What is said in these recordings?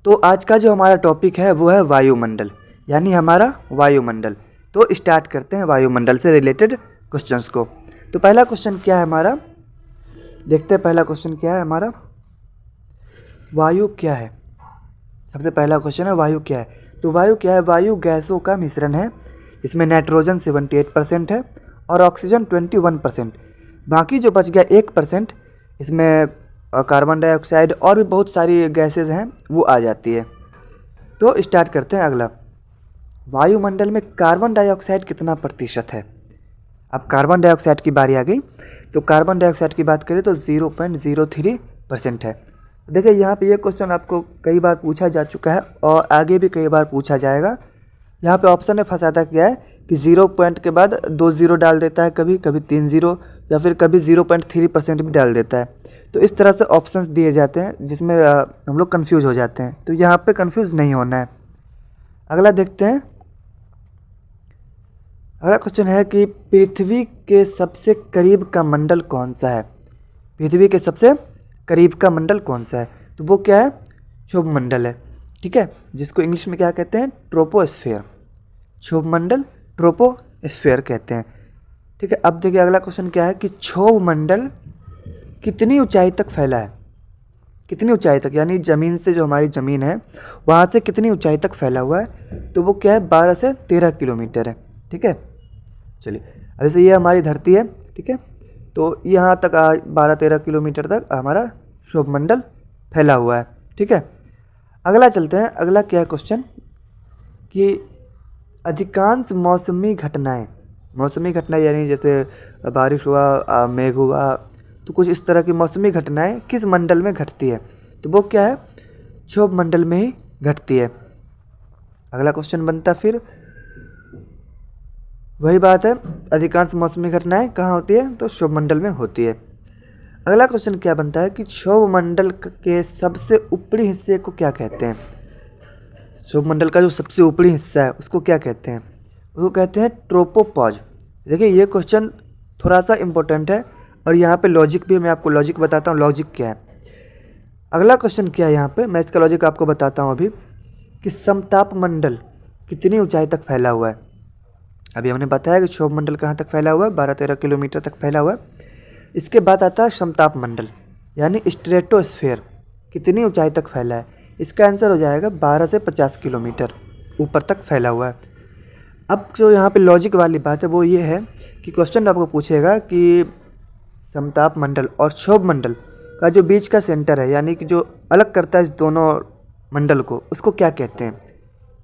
तो आज का जो हमारा टॉपिक है वो है वायुमंडल, यानी हमारा वायुमंडल। तो स्टार्ट करते हैं वायुमंडल से रिलेटेड क्वेश्चंस को। तो पहला क्वेश्चन क्या है हमारा, देखते हैं पहला क्वेश्चन क्या है हमारा। वायु क्या है? सबसे पहला क्वेश्चन है वायु क्या है। तो वायु क्या है? वायु गैसों का मिश्रण है। इसमें नाइट्रोजन 78% है और ऑक्सीजन 21%। बाकी जो बच गया 1%, इसमें कार्बन डाइऑक्साइड और भी बहुत सारी गैसेज हैं वो आ जाती है। तो स्टार्ट करते हैं अगला। वायुमंडल में कार्बन डाइऑक्साइड कितना प्रतिशत है? अब कार्बन डाइऑक्साइड की बारी आ गई। तो कार्बन डाइऑक्साइड की बात करें तो 0.03% है। देखिए यहाँ पे ये क्वेश्चन आपको कई बार पूछा जा चुका है और आगे भी कई बार पूछा जाएगा। यहाँ पे ऑप्शन में फंसाता क्या है कि 0 पॉइंट के बाद 2 जीरो डाल देता है, कभी कभी 3 जीरो, या फिर कभी 0.3% भी डाल देता है। तो इस तरह से ऑप्शंस दिए जाते हैं जिसमें हम लोग कंफ्यूज हो जाते हैं। तो यहाँ पे कंफ्यूज नहीं होना है। अगला देखते हैं। अगला क्वेश्चन है कि पृथ्वी के सबसे करीब का मंडल कौन सा है? पृथ्वी के सबसे करीब का मंडल कौन सा है? तो वो क्या है? क्षोभ मंडल है। ठीक है, जिसको इंग्लिश में क्या कहते हैं? ट्रोपोस्फेयर। क्षोभ मंडल ट्रोपोस्फेयर कहते हैं। ठीक है, अब देखिए अगला क्वेश्चन क्या है कि क्षोभ मंडल कितनी ऊंचाई तक फैला है? कितनी ऊंचाई तक, यानी ज़मीन से, जो हमारी ज़मीन है वहाँ से कितनी ऊंचाई तक फैला हुआ है? तो वो क्या है? 12 से 13 किलोमीटर है। ठीक है, चलिए अब जैसे ये हमारी धरती है, ठीक है, तो यहाँ तक 12-13 किलोमीटर तक हमारा क्षोभ मंडल फैला हुआ है। ठीक है, अगला चलते हैं। अगला क्या है क्वेश्चन कि अधिकांश मौसमी घटनाएं यानी जैसे बारिश हुआ, मेघ हुआ, तो कुछ इस तरह की मौसमी घटनाएं किस मंडल में घटती है? तो वो क्या है? क्षोभ मंडल में ही घटती है। अगला क्वेश्चन बनता फिर वही बात है, अधिकांश मौसमी घटनाएं कहाँ होती है? तो क्षोभ मंडल में होती है। अगला क्वेश्चन क्या बनता है कि क्षोभ मंडल के सबसे ऊपरी हिस्से को क्या कहते हैं? क्षोभ मंडल का जो सबसे ऊपरी हिस्सा है उसको क्या कहते हैं? उसको कहते हैं ट्रोपोपॉज। देखिए ये क्वेश्चन थोड़ा सा इम्पोर्टेंट है और यहाँ पे लॉजिक भी, मैं आपको लॉजिक बताता हूँ लॉजिक क्या है। अगला क्वेश्चन क्या है यहाँ पे, मैं इसका लॉजिक आपको बताता हूँ अभी, कि समताप मंडल कितनी ऊंचाई तक फैला हुआ है? अभी हमने बताया कि क्षोभ मंडल कहाँ तक फैला हुआ है? 12-13 किलोमीटर तक फैला हुआ है। इसके बाद आता है समताप मंडल यानी स्ट्रेटोस्फेयर, कितनी ऊंचाई तक फैला है? इसका आंसर हो जाएगा 12 से 50 किलोमीटर ऊपर तक फैला हुआ है। अब जो यहाँ पे लॉजिक वाली बात है वो ये है कि क्वेश्चन आपको पूछेगा कि समताप मंडल और क्षोभ मंडल का जो बीच का सेंटर है, यानी कि जो अलग करता है इस दोनों मंडल को, उसको क्या कहते हैं?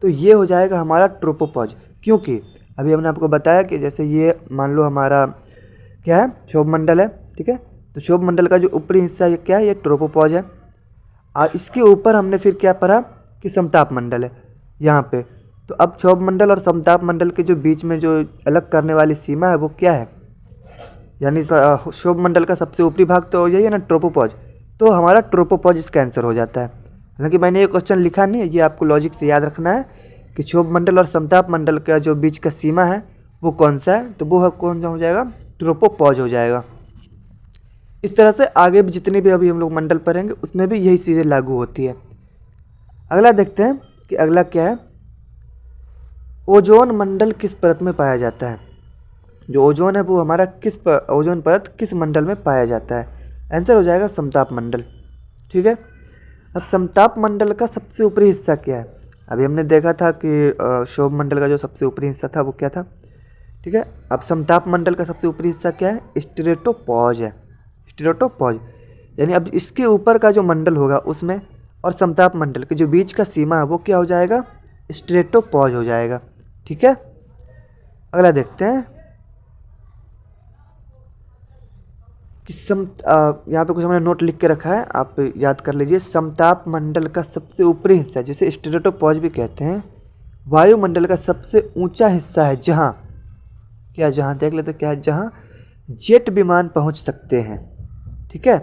तो ये हो जाएगा हमारा ट्रोपोपॉज। क्योंकि अभी हमने आपको बताया कि जैसे ये मान लो हमारा क्या है? क्षोभ मंडल है। ठीक है, तो क्षोभ मंडल का जो ऊपरी हिस्सा ये क्या है? ये ट्रोपोपॉज है। और इसके ऊपर हमने फिर क्या पढ़ा कि समताप मंडल है यहाँ पे। तो अब क्षोभ मंडल और समताप मंडल के जो बीच में जो अलग करने वाली सीमा है वो क्या है? यानी क्षोभ मंडल का सबसे ऊपरी भाग तो यही है ना, ट्रोपोपॉज। तो हमारा ट्रोपोपॉज इसका आंसर हो जाता है। हालांकि मैंने ये क्वेश्चन लिखा नहीं है, ये आपको लॉजिक से याद रखना है कि क्षोभ मंडल और समताप मंडल का जो बीच का सीमा है वो कौन सा है? तो वो कौन सा हो जाएगा? ट्रोपोपॉज हो जाएगा। इस तरह से आगे भी जितने भी अभी हम लोग मंडल पढ़ेंगे उसमें भी यही चीज़ें लागू होती है। अगला देखते हैं कि अगला क्या है। ओजोन मंडल किस परत में पाया जाता है? जो ओजोन है वो हमारा ओजोन परत किस मंडल में पाया जाता है? आंसर हो जाएगा समताप मंडल। ठीक है, अब समताप मंडल का सबसे ऊपरी हिस्सा क्या है? अभी हमने देखा था कि क्षोभ मंडल का जो सबसे ऊपरी हिस्सा था वो क्या था? ठीक है, अब समताप मंडल का सबसे ऊपरी हिस्सा क्या है? स्ट्रेटोपॉज है। स्ट्रेटोपॉज यानी अब इसके ऊपर का जो मंडल होगा उसमें और समताप मंडल के जो बीच का सीमा है वो क्या हो जाएगा? स्ट्रेटोपॉज हो जाएगा। ठीक है, अगला देखते हैं कि यहाँ पे कुछ हमने नोट लिख के रखा है, आप याद कर लीजिए। समताप मंडल का सबसे ऊपरी हिस्सा जिसे स्ट्रेटोपॉज भी कहते हैं, वायुमंडल का सबसे ऊंचा हिस्सा है जहाँ क्या, जहाँ देख लेते क्या है, जहाँ जेट विमान पहुँच सकते हैं। ठीक है,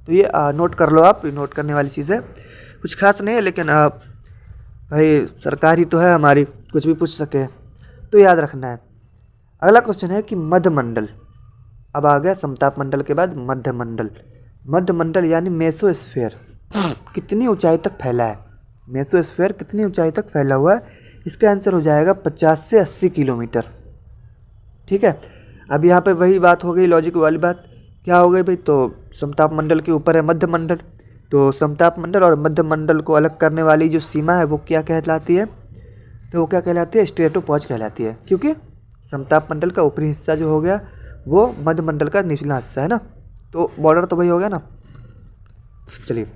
तो ये नोट कर लो आप, नोट करने वाली चीज़ है, कुछ खास नहीं है, लेकिन भाई सरकार ही तो है हमारी, कुछ भी पूछ सके तो याद रखना है। अगला क्वेश्चन है कि मध्य मंडल। अब आ गया समताप मंडल के बाद मध्य मंडल। मध्य मंडल यानी मेसोस्फेयर कितनी ऊंचाई तक फैला है? मेसोस्फीयर कितनी ऊंचाई तक फैला हुआ है? इसका आंसर हो जाएगा 50 से 80 किलोमीटर। ठीक है, अब यहाँ पे वही बात हो गई, लॉजिक वाली बात। क्या हो गई भाई? तो समताप मंडल के ऊपर है मध्य मंडल, तो समताप मंडल और मध्य मंडल को अलग करने वाली जो सीमा है वो क्या कहलाती है? तो वो क्या कहलाती है? स्ट्रेटोपॉज कहलाती है, क्योंकि समताप मंडल का ऊपरी हिस्सा जो हो गया वो मध्य मंडल का निचला हिस्सा है ना, तो बॉर्डर तो वही हो गया ना। चलिए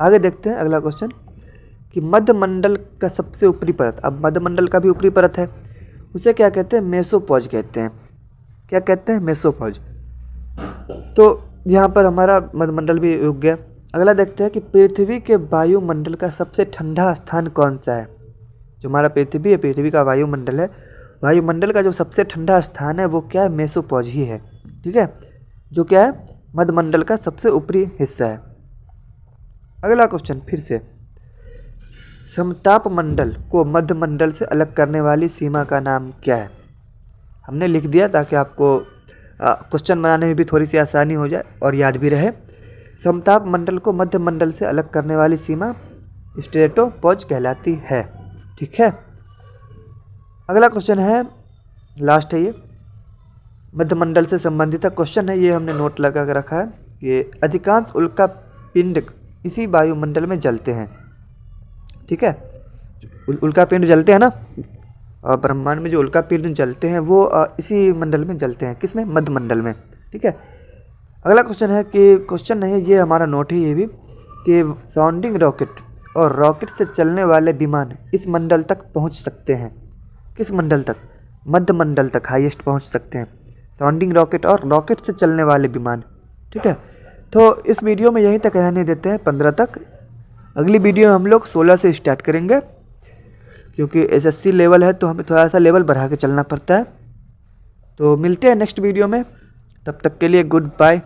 आगे देखते हैं अगला क्वेश्चन कि मध्य मंडल का सबसे ऊपरी परत, अब मध्य मंडल का भी ऊपरी परत है, उसे क्या कहते हैं? मेसोपॉज कहते हैं। क्या कहते हैं? मेसोपॉज। तो यहाँ पर हमारा मध्य मंडल भी रुक गया। अगला देखते हैं कि पृथ्वी के वायुमंडल का सबसे ठंडा स्थान कौन सा है? जो हमारा पृथ्वी है, पृथ्वी का वायुमंडल है, वायुमंडल का जो सबसे ठंडा स्थान है वो क्या है? मेसोपॉज ही है। ठीक है, जो क्या है? मध्य मंडल का सबसे ऊपरी हिस्सा है। अगला क्वेश्चन फिर से, समताप मंडल को मध्य मंडल से अलग करने वाली सीमा का नाम क्या है? हमने लिख दिया ताकि आपको क्वेश्चन बनाने में भी थोड़ी सी आसानी हो जाए और याद भी रहे। समताप मंडल को मध्य मंडल से अलग करने वाली सीमा स्ट्रेटोपॉज कहलाती है। ठीक है, अगला क्वेश्चन है, लास्ट है ये, मध्य मंडल से संबंधित क्वेश्चन है, ये हमने नोट लगा कर रखा है कि अधिकांश उल्का पिंड इसी वायुमंडल में जलते हैं। ठीक है, उल्का पिंड जलते हैं ना, और ब्रह्मांड में जो उल्का पिंड जलते हैं वो इसी मंडल में जलते हैं। किसमें? मध्य मंडल में। ठीक है, अगला क्वेश्चन है कि क्वेश्चन नहीं है, ये हमारा नोट है ये भी, कि साउंडिंग रॉकेट और रॉकेट से चलने वाले विमान इस मंडल तक पहुंच सकते हैं। किस मंडल तक? मध्य मंडल तक हाईएस्ट पहुंच सकते हैं साउंडिंग रॉकेट और रॉकेट से चलने वाले विमान। ठीक है, तो इस वीडियो में यहीं तक रहने देते हैं, 15 तक। अगली वीडियो हम लोग 16 से स्टार्ट करेंगे, क्योंकि एसएससी लेवल है तो हमें थोड़ा सा लेवल बढ़ा के चलना पड़ता है। तो मिलते हैं नेक्स्ट वीडियो में, तब तक के लिए गुड बाय।